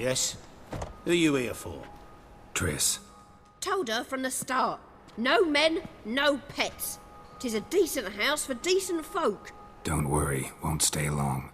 Yes? Who you here for? Triss. Told her from the start. No men, no pets. 'Tis a decent house for decent folk. Don't worry, won't stay long.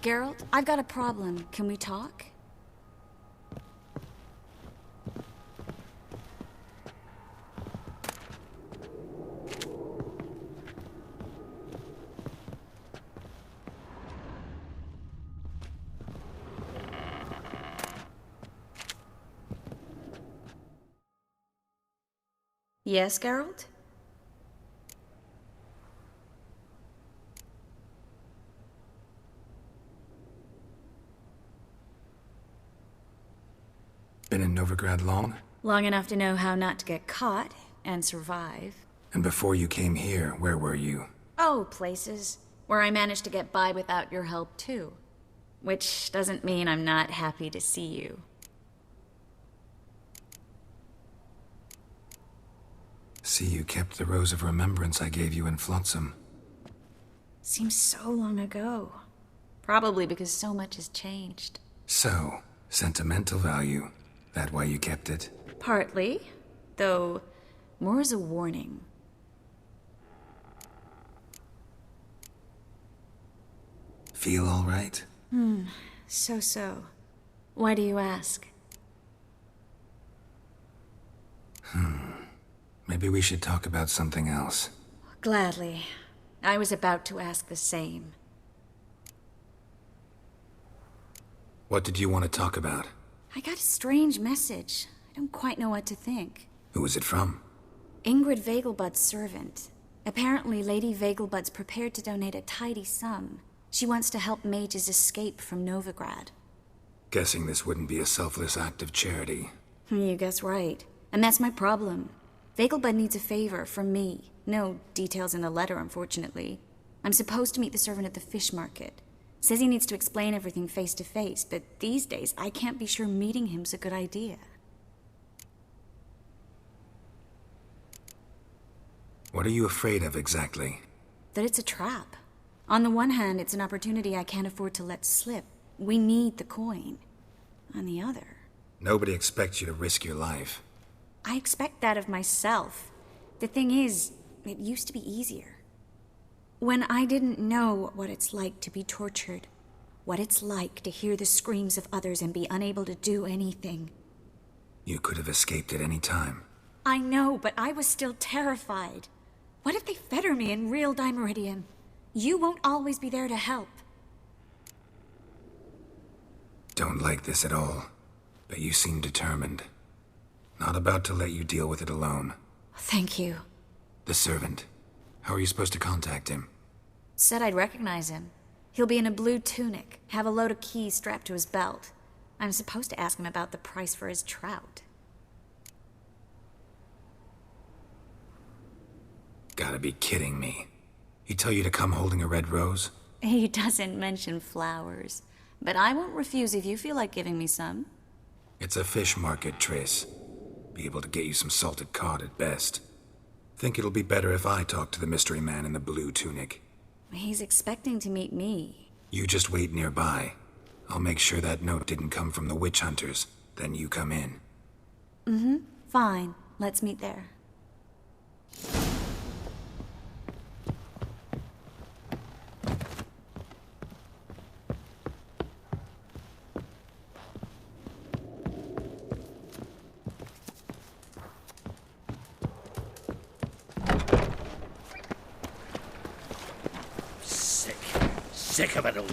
Geralt, I've got a problem. Can we talk? Yes, Geralt? Been in Novigrad long? Long enough to know how not to get caught and survive. And before you came here, where were you? Oh, places where I managed to get by without your help, too. Which doesn't mean I'm not happy to see you. See, you kept the rose of remembrance I gave you in Flotsam. Seems so long ago. Probably because so much has changed. So, sentimental value. That why you kept it? Partly, though more as a warning. Feel all right? So. Why do you ask? Maybe we should talk about something else. Gladly. I was about to ask the same. What did you want to talk about? I got a strange message. I don't quite know what to think. Who was it from? Ingrid Vegelbud's servant. Apparently, Lady Vegelbud's prepared to donate a tidy sum. She wants to help mages escape from Novigrad. Guessing this wouldn't be a selfless act of charity. You guess right. And that's my problem. Vegelbud needs a favor from me. No details in the letter, unfortunately. I'm supposed to meet the servant at the fish market. Says he needs to explain everything face to face, but these days I can't be sure meeting him's a good idea. What are you afraid of exactly? That it's a trap. On the one hand, it's an opportunity I can't afford to let slip. We need the coin. On the other... Nobody expects you to risk your life. I expect that of myself. The thing is, it used to be easier. When I didn't know what it's like to be tortured, what it's like to hear the screams of others and be unable to do anything. You could have escaped at any time. I know, but I was still terrified. What if they fetter me in real Dimeridium? You won't always be there to help. Don't like this at all, but you seem determined. Not about to let you deal with it alone. Thank you. The servant. How are you supposed to contact him? Said I'd recognize him. He'll be in a blue tunic, have a load of keys strapped to his belt. I'm supposed to ask him about the price for his trout. Gotta be kidding me. He tell you to come holding a red rose? He doesn't mention flowers, but I won't refuse if you feel like giving me some. It's a fish market, Triss. Be able to get you some salted cod at best. Think it'll be better if I talk to the mystery man in the blue tunic. He's expecting to meet me. You just wait nearby. I'll make sure that note didn't come from the witch hunters. Then you come in. Fine. Let's meet there. Sick. sick of it all.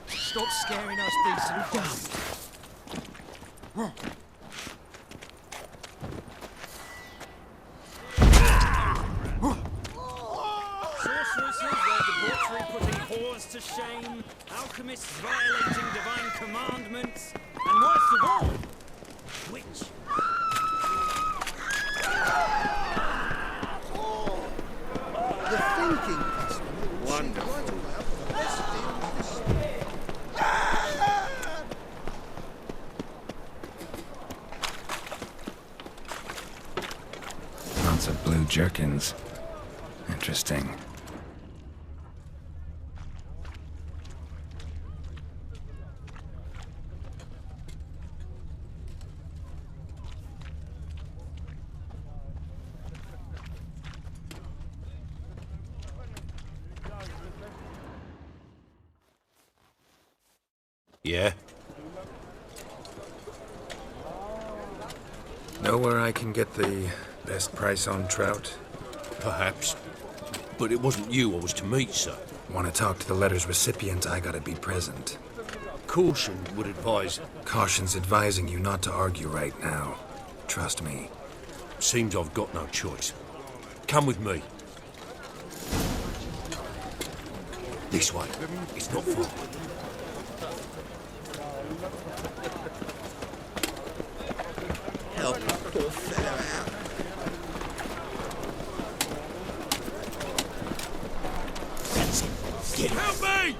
Stop scaring us, decent guy. Sorceresses, their debauchery putting whores to shame, alchemists violating divine commandments, and worst of all, witch. The thinking customer. Wonderful. Lots of blue jerkins. Interesting. Yeah? Know where I can get the best price on trout? Perhaps. But it wasn't you I was to meet, sir. Want to talk to the letter's recipient, I gotta be present. Caution would advise. Caution's advising you not to argue right now. Trust me. Seems I've got no choice. Come with me. This way. It's not far. Help a poor fellow out. That's it. Get help me!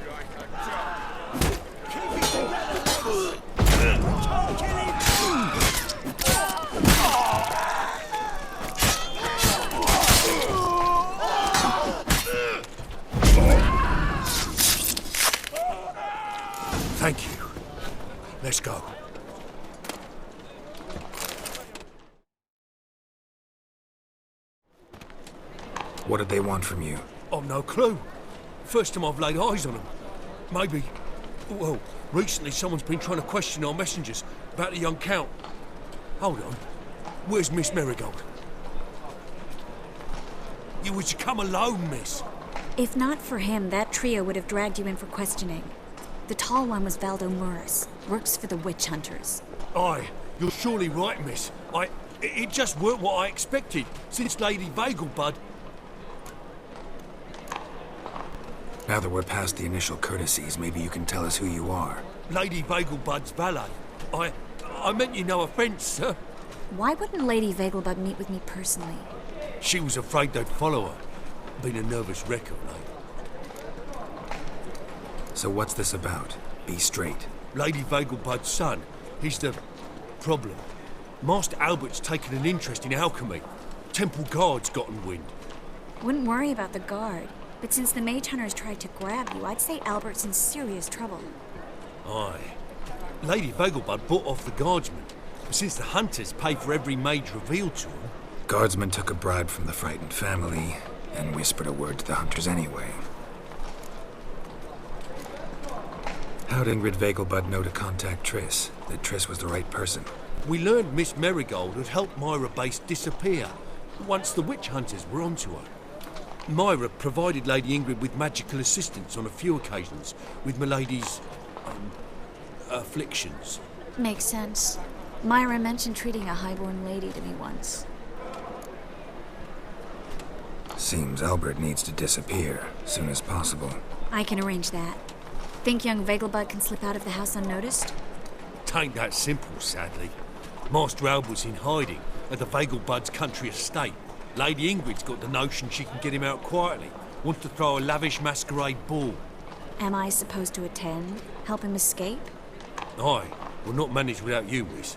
Thank you. Let's go. What did they want from you? I've no clue. First time I've laid eyes on them. Maybe... Well, recently someone's been trying to question our messengers about the young Count. Hold on. Where's Miss Marigold? You was to come alone, miss. If not for him, that trio would have dragged you in for questioning. The tall one was Valdo Murris, works for the witch hunters. Aye, you're surely right, miss. It just weren't what I expected, since Lady Vagelbud... Now that we're past the initial courtesies, maybe you can tell us who you are. Lady Vagelbud's valet. I meant you no offence, sir. Why wouldn't Lady Vagelbud meet with me personally? She was afraid they'd follow her. Been a nervous wreck of late. So what's this about? Be straight. Lady Vagelbud's son, he's the problem. Master Albert's taken an interest in alchemy. Temple guards gotten wind. Wouldn't worry about the guard, but since the mage hunters tried to grab you, I'd say Albert's in serious trouble. Aye. Lady Vagelbud bought off the guardsmen, since the hunters pay for every mage revealed to them. Guardsmen took a bribe from the frightened family and whispered a word to the hunters anyway. How'd Ingrid Vagelbud know to contact Triss? That Triss was the right person? We learned Miss Marigold had helped Myra Base disappear once the witch hunters were onto her. Myra provided Lady Ingrid with magical assistance on a few occasions with Milady's afflictions. Makes sense. Myra mentioned treating a highborn lady to me once. Seems Albert needs to disappear soon as possible. I can arrange that. Think young Vagelbud can slip out of the house unnoticed? Tain't that simple, sadly. Master Albert's in hiding at the Vagelbud's country estate. Lady Ingrid's got the notion she can get him out quietly. Wants to throw a lavish masquerade ball. Am I supposed to attend? Help him escape? Aye, we'll not manage without you, miss.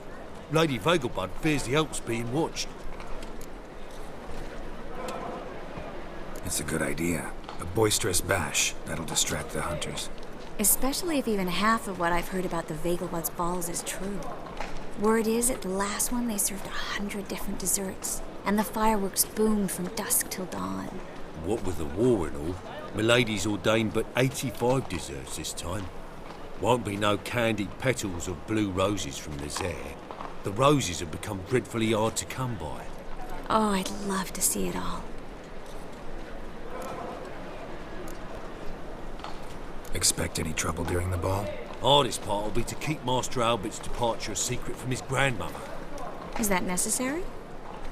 Lady Vagelbud fears the Alps being watched. It's a good idea. A boisterous bash that'll distract the hunters. Especially if even half of what I've heard about the Vagelbud's balls is true. Word is, at the last one they served 100 different desserts, and the fireworks boomed from dusk till dawn. What with the war and all, Milady's ordained but 85 desserts this time. Won't be no candied petals or blue roses from the Zaire. The roses have become dreadfully hard to come by. Oh, I'd love to see it all. Expect any trouble during the ball? Hardest part will be to keep Master Albert's departure a secret from his grandmother. Is that necessary?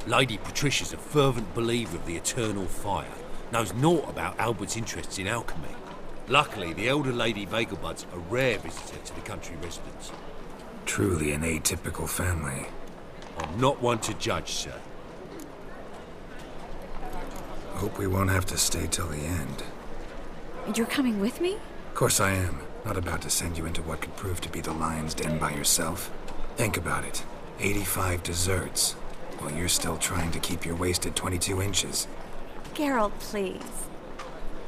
Lady Patricia's a fervent believer of the eternal fire, knows naught about Albert's interests in alchemy. Luckily, the elder Lady Vegelbud's a rare visitor to the country residence. Truly an atypical family. I'm not one to judge, sir. Hope we won't have to stay till the end. You're coming with me? Of course I am. Not about to send you into what could prove to be the lion's den by yourself. Think about it. 85 desserts, while you're still trying to keep your waist at 22 inches. Geralt, please.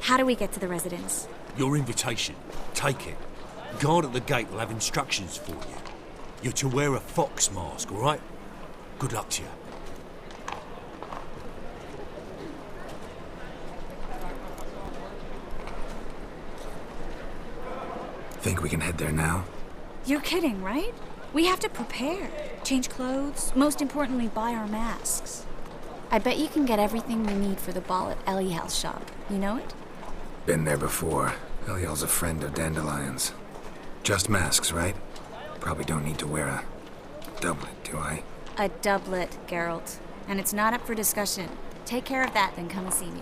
How do we get to the residence? Your invitation. Take it. Guard at the gate will have instructions for you. You're to wear a fox mask, all right? Good luck to you. Think we can head there now? You're kidding, right? We have to prepare. Change clothes. Most importantly, buy our masks. I bet you can get everything we need for the ball at Eliel's shop. You know it? Been there before. Eliel's a friend of Dandelion's. Just masks, right? Probably don't need to wear a doublet, do I? A doublet, Geralt. And it's not up for discussion. Take care of that, then come and see me.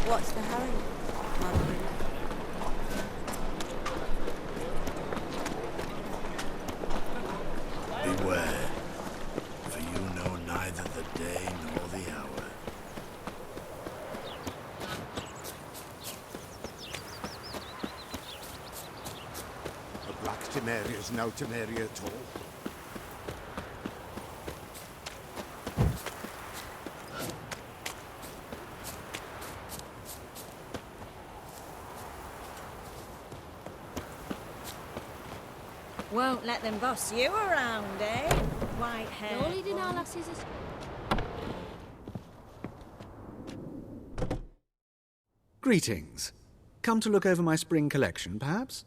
What's the hurry, Margaret? Beware, for you know neither the day nor the hour. A black Temeria is no Temeria at all. Won't let them boss you around, eh? White hair. All leading our lasses is... Greetings. Come to look over my spring collection, perhaps?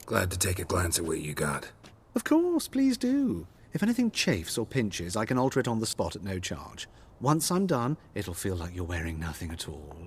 Glad to take a glance at what you got. Of course, please do. If anything chafes or pinches, I can alter it on the spot at no charge. Once I'm done, it'll feel like you're wearing nothing at all.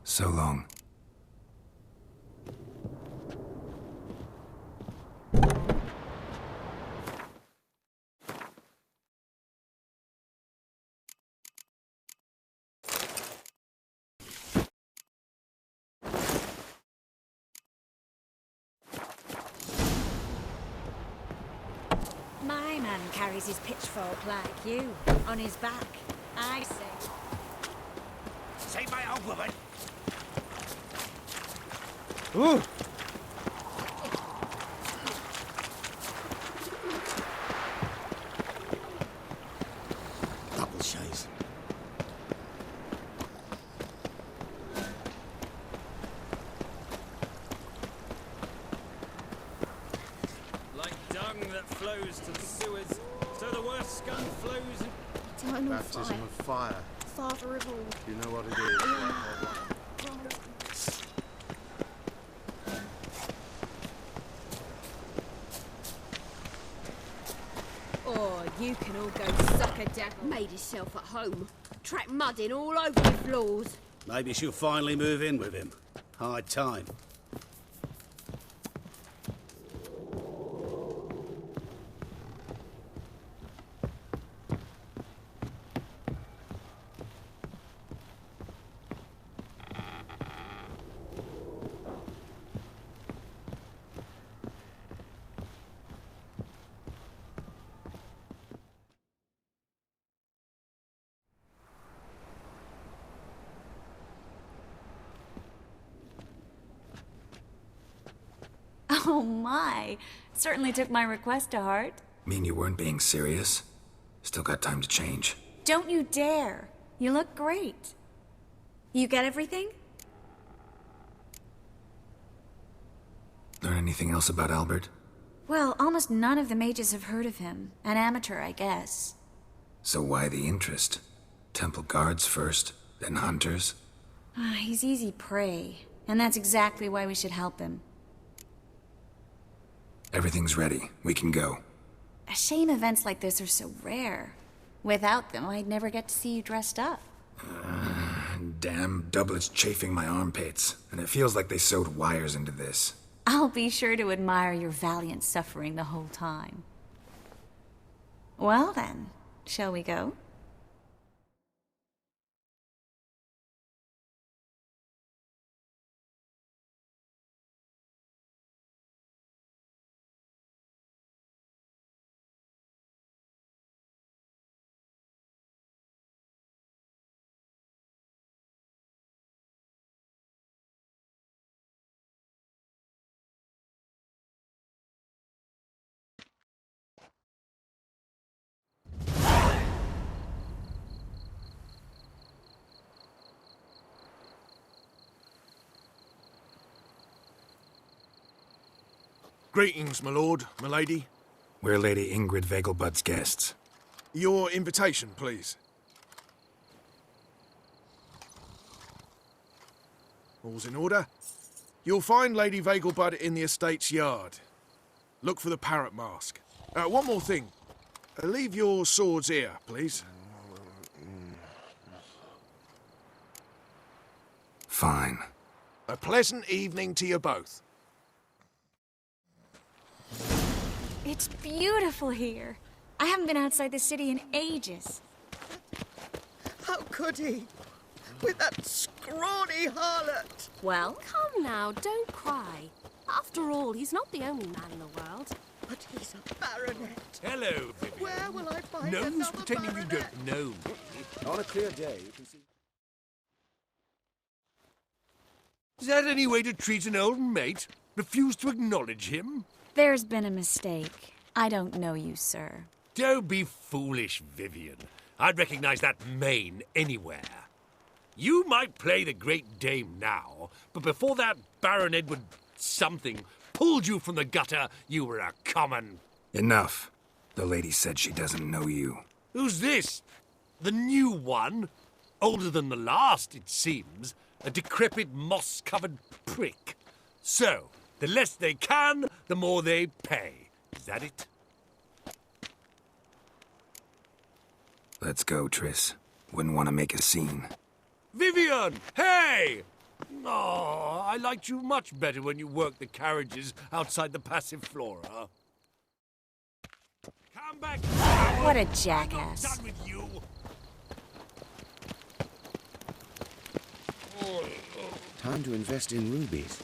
So long. My man carries his pitchfork like you, on his back. I say. Save my old woman! Ooh! Double chase. Like dung that flows to the sewers, so the worst scum flows Eternal Baptism fire. of fire. Father of all. You know what it is. Oh, you can all go suck a devil. Made himself at home. Track mud in all over your floors. Maybe she'll finally move in with him. High time. Oh my. Certainly took my request to heart. Mean you weren't being serious? Still got time to change. Don't you dare. You look great. You get everything? Learn anything else about Albert? Well, almost none of the mages have heard of him. An amateur, I guess. So why the interest? Temple guards first, then hunters? He's easy prey, and that's exactly why we should help him. Everything's ready. We can go. A shame events like this are so rare. Without them, I'd never get to see you dressed up. Damn doublets chafing my armpits, and it feels like they sewed wires into this. I'll be sure to admire your valiant suffering the whole time. Well then, shall we go? Greetings, my lord, my lady. We're Lady Ingrid Vegelbud's guests. Your invitation, please. All's in order. You'll find Lady Vegelbud in the estate's yard. Look for the parrot mask. One more thing. Leave your swords here, please. Fine. A pleasant evening to you both. It's beautiful here. I haven't been outside the city in ages. How could he? With that scrawny harlot! Well? Come now, don't cry. After all, he's not the only man in the world. But he's a baronet. Hello, Vivian. Where will I find No use another pretending you baronet? don't know me. On a clear day, you can see... Is that any way to treat an old mate? Refuse to acknowledge him? There's been a mistake. I don't know you, sir. Don't be foolish, Vivian. I'd recognize that mane anywhere. You might play the great dame now, but before that Baron Edward something pulled you from the gutter, you were a common... Enough. The lady said she doesn't know you. Who's this? The new one? Older than the last, it seems. A decrepit, moss-covered prick. So, the less they can, the more they pay. Is that it? Let's go, Triss. Wouldn't want to make a scene. Vivian! Hey! Oh, I liked you much better when you worked the carriages outside the passive flora. Come back! What a I'm not jackass. done with you. Time to invest in rubies.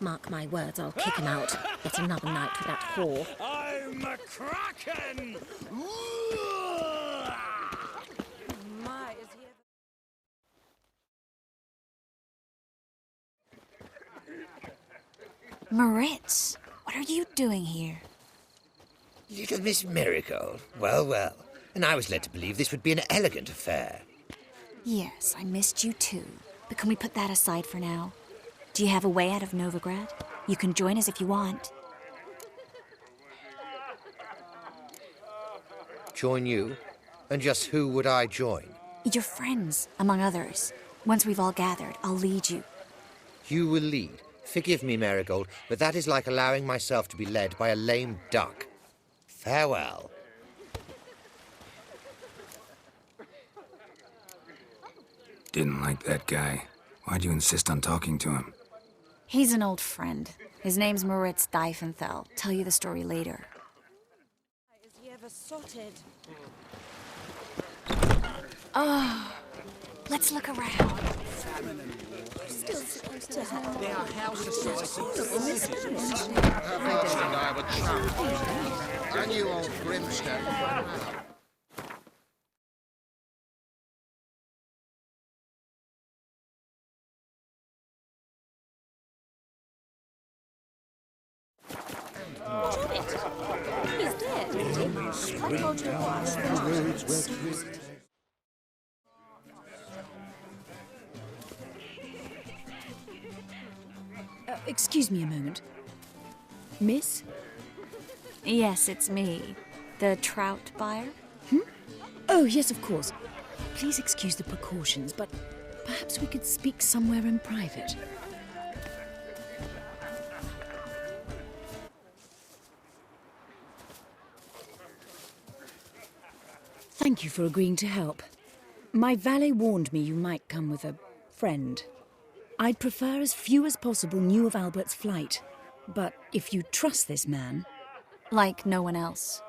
Mark my words, I'll kick him out. Get another night with that whore. I'm a kraken! My, is he ever... Moritz, what are you doing here? Little Miss Miracle. Well, well. And I was led to believe this would be an elegant affair. Yes, I missed you too. But can we put that aside for now? Do you have a way out of Novigrad? You can join us if you want. Join you? And just who would I join? Your friends, among others. Once we've all gathered, I'll lead you. You will lead. Forgive me, Marigold, but that is like allowing myself to be led by a lame duck. Farewell. Didn't like that guy. Why'd you insist on talking to him? He's an old friend. His name's Moritz Diefenthal. Tell you the story later. Is he ever sorted? Oh, let's look around. Still supposed to have. They are house-sized. And I would challenge. And you old brimstone. He's dead. I told you once. Excuse me a moment. Miss? Yes, it's me. The trout buyer? Oh, yes, of course. Please excuse the precautions, but perhaps we could speak somewhere in private. Thank you for agreeing to help. My valet warned me you might come with a friend. I'd prefer as few as possible knew of Albert's flight. But if you trust this man... Like no one else.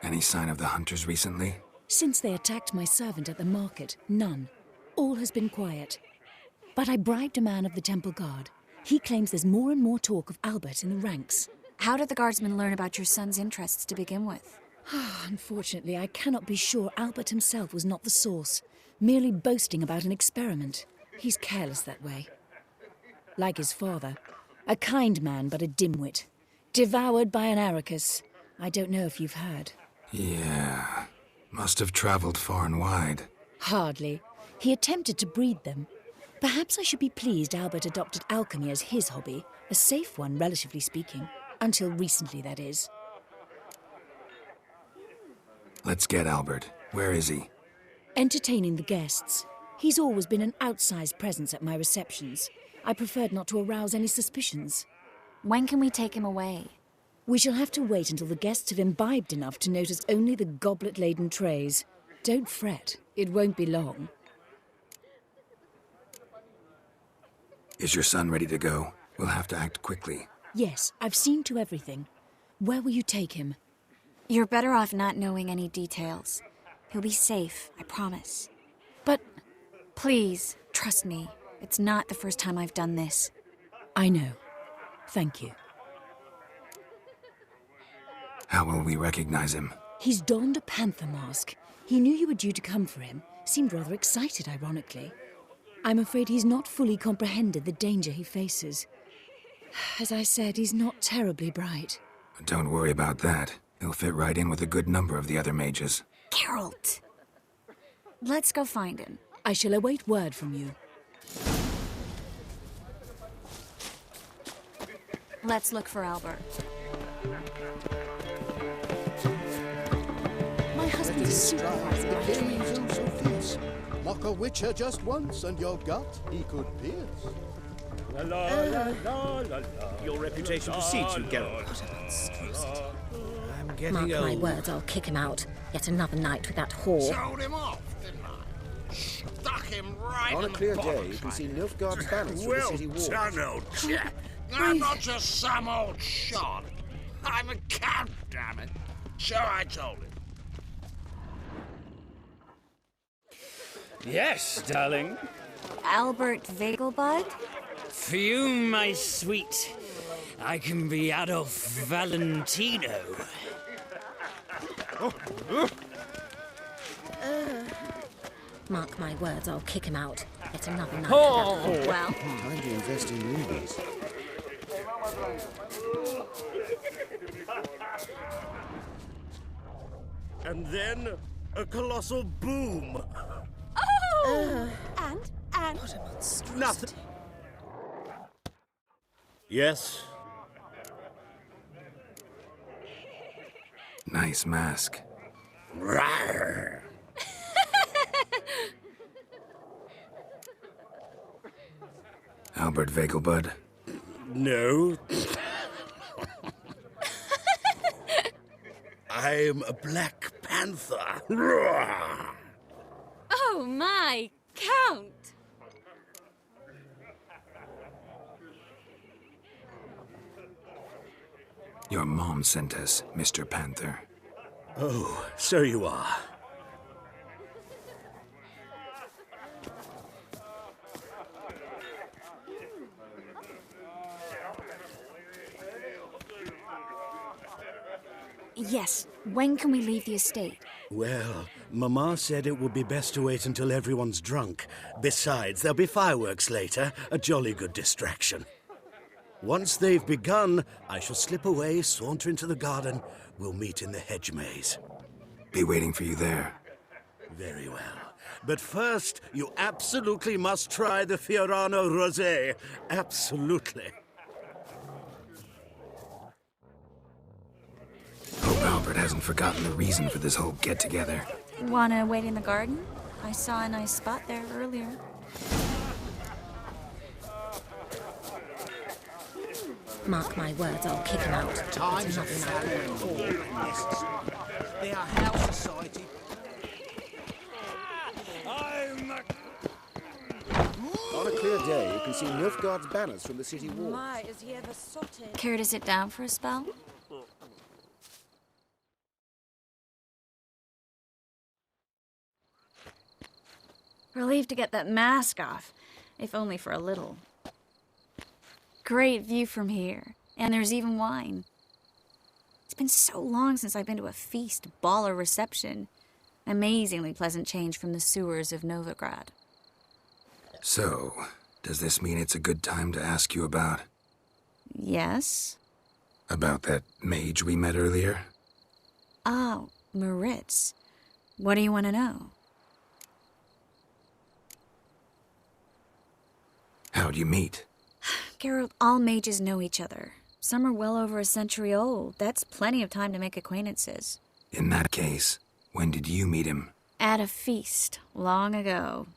Any sign of the hunters recently? Since they attacked my servant at the market, none. All has been quiet. But I bribed a man of the temple guard. He claims there's more and more talk of Albert in the ranks. How did the guardsmen learn about your son's interests to begin with? Unfortunately, I cannot be sure Albert himself was not the source, merely boasting about an experiment. He's careless that way. Like his father, a kind man but a dimwit. Devoured by an Arachus. I don't know if you've heard. Yeah. Must have traveled far and wide. Hardly. He attempted to breed them. Perhaps I should be pleased Albert adopted alchemy as his hobby, a safe one, relatively speaking. Until recently, that is. Let's get Albert. Where is he? Entertaining the guests. He's always been an outsized presence at my receptions. I preferred not to arouse any suspicions. When can we take him away? We shall have to wait until the guests have imbibed enough to notice only the goblet-laden trays. Don't fret. It won't be long. Is your son ready to go? We'll have to act quickly. Yes, I've seen to everything. Where will you take him? You're better off not knowing any details. He'll be safe, I promise. But... Please, trust me. It's not the first time I've done this. I know. Thank you. How will we recognize him? He's donned a panther mask. He knew you were due to come for him. Seemed rather excited, ironically. I'm afraid he's not fully comprehended the danger he faces. As I said, he's not terribly bright. Don't worry about that. He'll fit right in with a good number of the other mages. Geralt! Let's go find him. I shall await word from you. Let's look for Albert. My husband's a supervisor. The game's oh so fierce. Mock a witcher just once, and your gut he could pierce. La la la la la. Your reputation precedes you, Geralt. I'm getting Mark old. my words, I'll kick him out. Yet another night with that whore. Sold him off, didn't I? Stuck him right On a in the clear day, box. you can see Nilfgaard's banners through the Well city walls. done, old chap. I'm not just some old shot. I'm a count, damn it. So I told him. Yes, darling. Albert Vegelbud? For you, my sweet, I can be Adolf Valentino. Mark my words, I'll kick him out. Yet another night Oh. with that whore. Well, Time to invest in movies. And then a colossal boom. Oh! And? what a monstrosity. Nothing. Yes. Nice mask. Rawr. Albert Vegelbud? No. I'm a Black Panther. Rawr. Oh my, Count! Your mom sent us, Mr. Panther. Oh, so you are. Yes, when can we leave the estate? Well, Mama said it would be best to wait until everyone's drunk. Besides, there'll be fireworks later, a jolly good distraction. Once they've begun, I shall slip away, saunter into the garden. We'll meet in the hedge maze. Be waiting for you there. Very well. But first, you absolutely must try the Fiorano Rosé. Absolutely. Hope Albert hasn't forgotten the reason for this whole get-together. Wanna wait in the garden? I saw a nice spot there earlier. Mark my words, I'll kick him out. Times are foul and all unnecessary. They are how society... On a clear day, you can see Nilfgaard's banners from the city wall. My, is he ever sotted? Care to sit down for a spell? Relieved to get that mask off, if only for a little. Great view from here, and there's even wine. It's been so long since I've been to a feast, ball, or reception. Amazingly pleasant change from the sewers of Novigrad. So, does this mean it's a good time to ask you about... Yes? About that mage we met earlier? Oh, Moritz. What do you want to know? How'd you meet? Geralt, all mages know each other. Some are well over a century old. That's plenty of time to make acquaintances. In that case, when did you meet him? At a feast, long ago.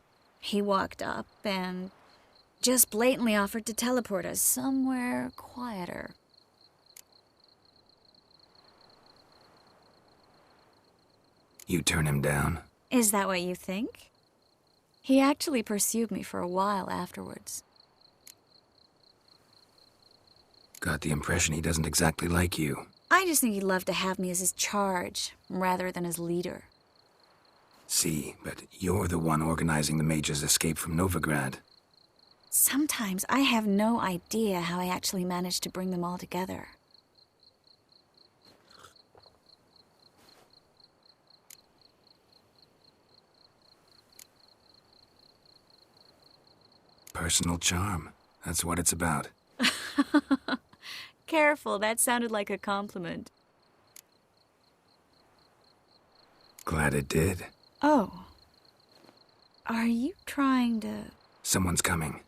He walked up and just blatantly offered to teleport us somewhere quieter. You turn him down? Is that what you think? He actually pursued me for a while afterwards. Got the impression he doesn't exactly like you. I just think he'd love to have me as his charge, rather than his leader. See, but you're the one organizing the mage's escape from Novigrad. Sometimes I have no idea how I actually managed to bring them all together. Personal charm. That's what it's about. Careful, that sounded like a compliment. Glad it did. Oh. Are you trying to... Someone's coming.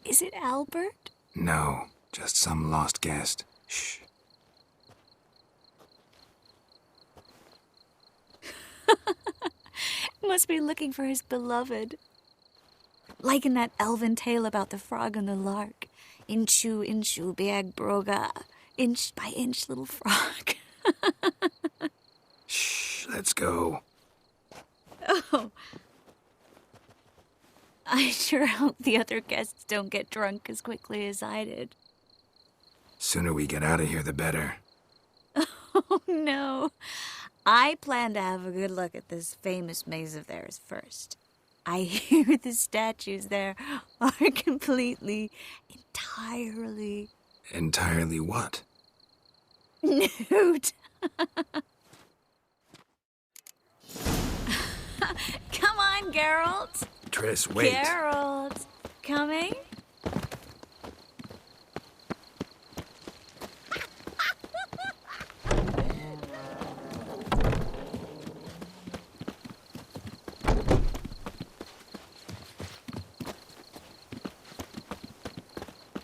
Is it Albert? No, just some lost guest. Shh. Must be looking for his beloved. Like in that elven tale about the frog and the lark. Inchu, inchu, bag broga. Inch by inch, little frog. Shh, let's go. Oh. I sure hope the other guests don't get drunk as quickly as I did. Sooner we get out of here, the better. Oh, no. I plan to have a good look at this famous maze of theirs first. I hear the statues there are completely, entirely... Entirely what? Nude. Come on, Geralt. Triss, wait. Geralt. Coming?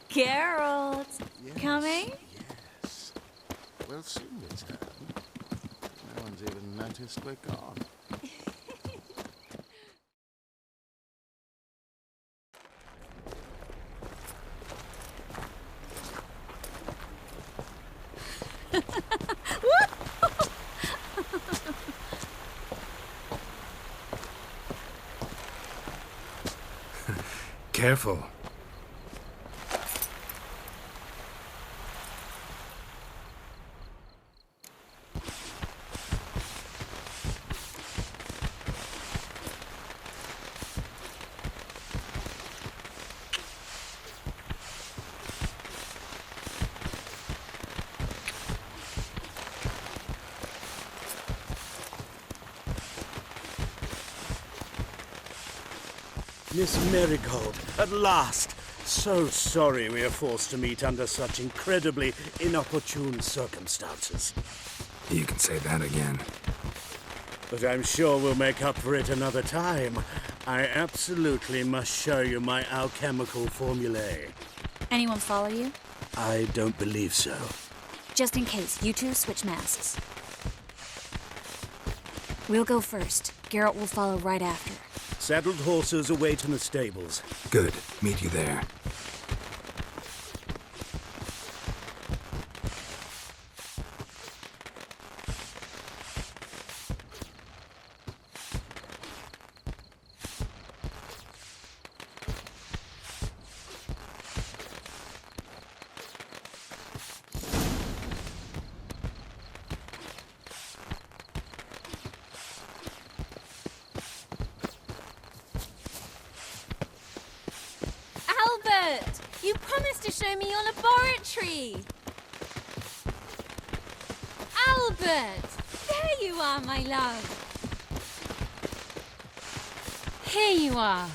Geralt. Yes, Coming? Yes. We'll soon return. one's even noticed we're gone. Careful. Miss Marigold, at last! So sorry we are forced to meet under such incredibly inopportune circumstances. You can say that again. But I'm sure we'll make up for it another time. I absolutely must show you my alchemical formulae. Anyone follow you? I don't believe so. Just in case, you two switch masks. We'll go first. Garrett will follow right after. Saddled horses await in the stables. Good. Meet you there. Albert! You promised to show me your laboratory! Albert! There you are, my love! Here you are.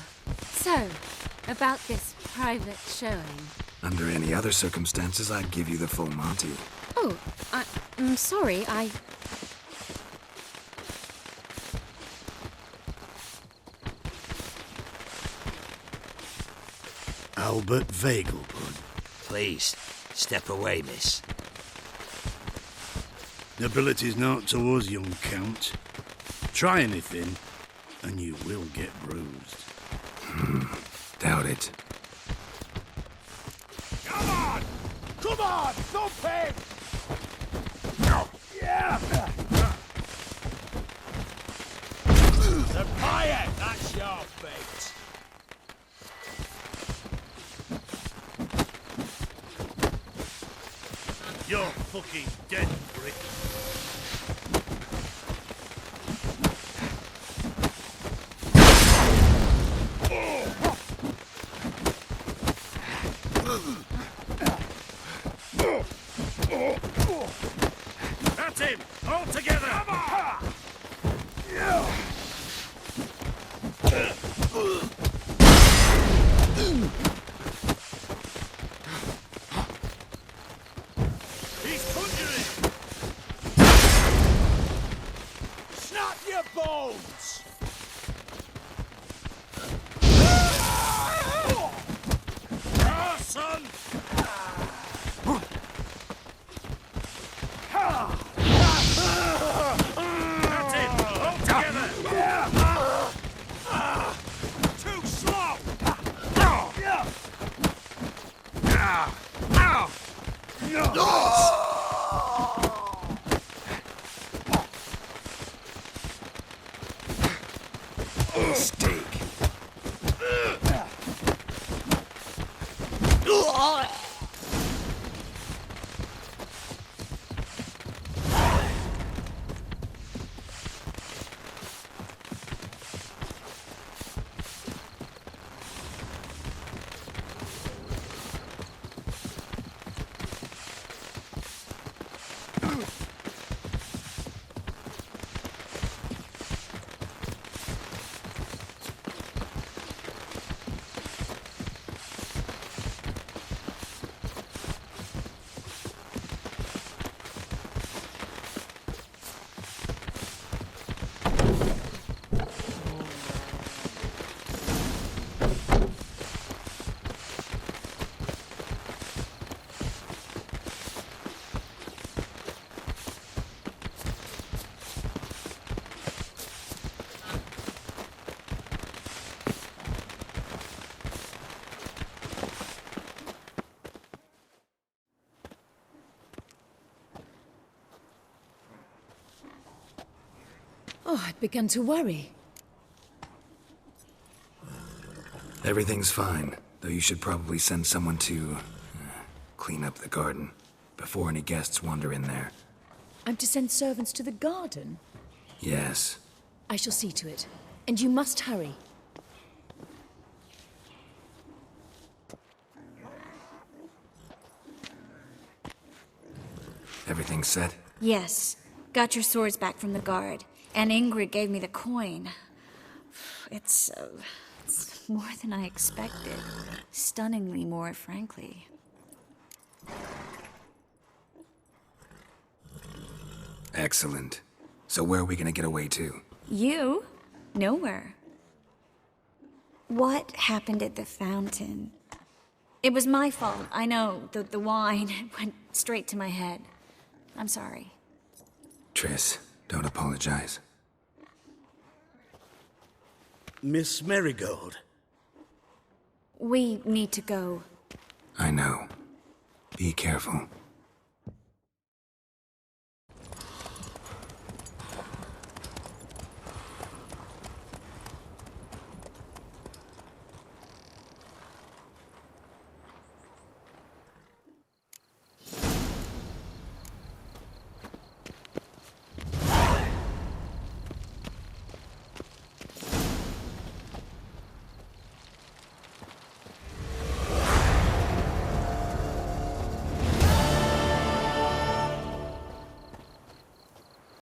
So, about this private showing. Under any other circumstances, I'd give you the full Monty. Oh, I'm sorry, Albert Vegelbud. Please, step away, miss. Nobility's not towards young Count. Try anything, and you will get bruised. Doubt it. Come on! Come on! No pain! Yeah! The pirate! That's your fate! You're fucking dead, Brick. That's him! All together! Come on! He's conjuring! Snap your bones! Ah, son! That's it! All together! Too slow! Steak. Oh, I'd begun to worry. Everything's fine, though you should probably send someone to clean up the garden before any guests wander in there. I'm to send servants to the garden? Yes. I shall see to it. And you must hurry. Everything set? Yes. Got your swords back from the guard. And Ingrid gave me the coin. It's more than I expected. Stunningly more, frankly. Excellent. So where are we gonna get away to? You? Nowhere. What happened at the fountain? It was my fault, I know. The wine went straight to my head. I'm sorry. Triss, don't apologize. Miss Marigold. We need to go. I know. Be careful.